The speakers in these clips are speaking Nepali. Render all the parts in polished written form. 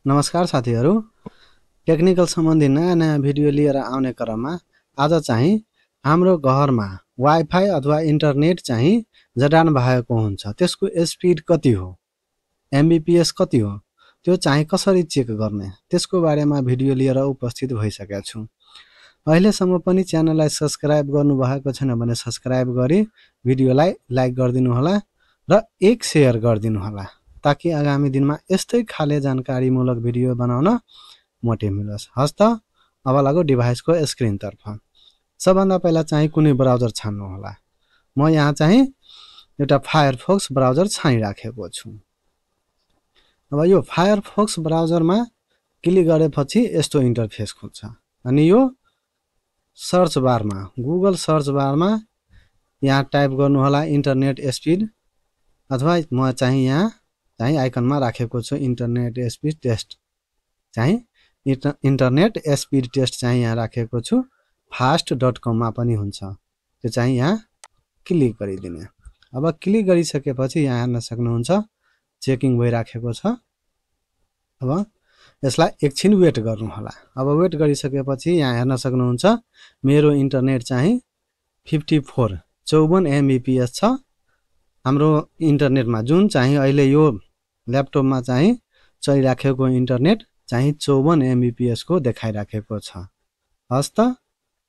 नमस्कार साथीहरू, टेक्निकल सम्बन्धी नयाँ भिडियो लिएर आउने क्रममा आज चाहिँ हाम्रो घरमा वाइफाई अथवा इन्टरनेट चाहिँ जडान भएको हुन्छ। त्यसको स्पिड कति हो, एमबीपीएस कति हो, त्यो चाहिँ कसरी चेक गर्ने, त्यसको बारेमा भिडियो लिएर उपस्थित भइसकेको छु। अहिलेसम्म पनि च्यानललाई सब्स्क्राइब गर्नुभएको छैन भने सब्स्क्राइब गरी भिडियोलाई लाइक गरिदिनु होला र एक शेयर गरिदिनु होला, ताकि आगामी दिनमा यस्तै खाले जानकारीमूलक भिडियो बनाउन मोटिभ मिलोस्। हस् त, अब लागो डिभाइसको स्क्रिनतर्फ। सबभन्दा पहिला चाहिँ कुनै ब्राउजर छान्नु होला। म यहाँ चाहिँ एउटा फायरफक्स ब्राउजर छानिराखेको छु। अब यो फायरफक्स ब्राउजरमा क्लिक गरेपछि यस्तो इन्टरफेस खुल्छ। अनि यो सर्च बारमा, गुगल सर्च बारमा यहाँ टाइप गर्नु होला इन्टरनेट स्पिड, अथवा म चाहिँ यहाँ चाहिँ आइकनमा राखेको छु इन्टरनेट स्पिड टेस्ट, चाहिँ इन्टरनेट स्पिड टेस्ट चाहिँ यहाँ राखेको छु। fast.com मा पनि हुन्छ, त्यो चाहिँ यहाँ क्लिक गरिदिने। अब क्लिक गरिसकेपछि यहाँ हेर्न सक्नुहुन्छ चेकिङ भइराखेको छ। अब यसलाई एकछिन वेट गर्नु होला। अब वेट गरिसकेपछि यहाँ हेर्न सक्नुहुन्छ मेरो इन्टरनेट चाहिँ 54 एमबीपीएस छ। हाम्रो इन्टरनेटमा जुन चाहिँ अहिले यो ल्यापटपमा चाहिँ चलिराखेको इन्टरनेट चाहिँ 54 एमबीपीएस को देखाइराखेको छ। हस् त,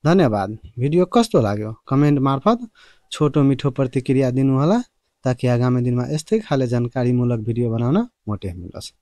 धन्यवाद। भिडियो कस्तो लाग्यो कमेन्ट मार्फत छोटो मिठो प्रतिक्रिया दिनु होला, ताकि आगामी दिनमा यस्तै खाले जानकारीमूलक भिडियो बनाउन मोटिभ मिलोस्।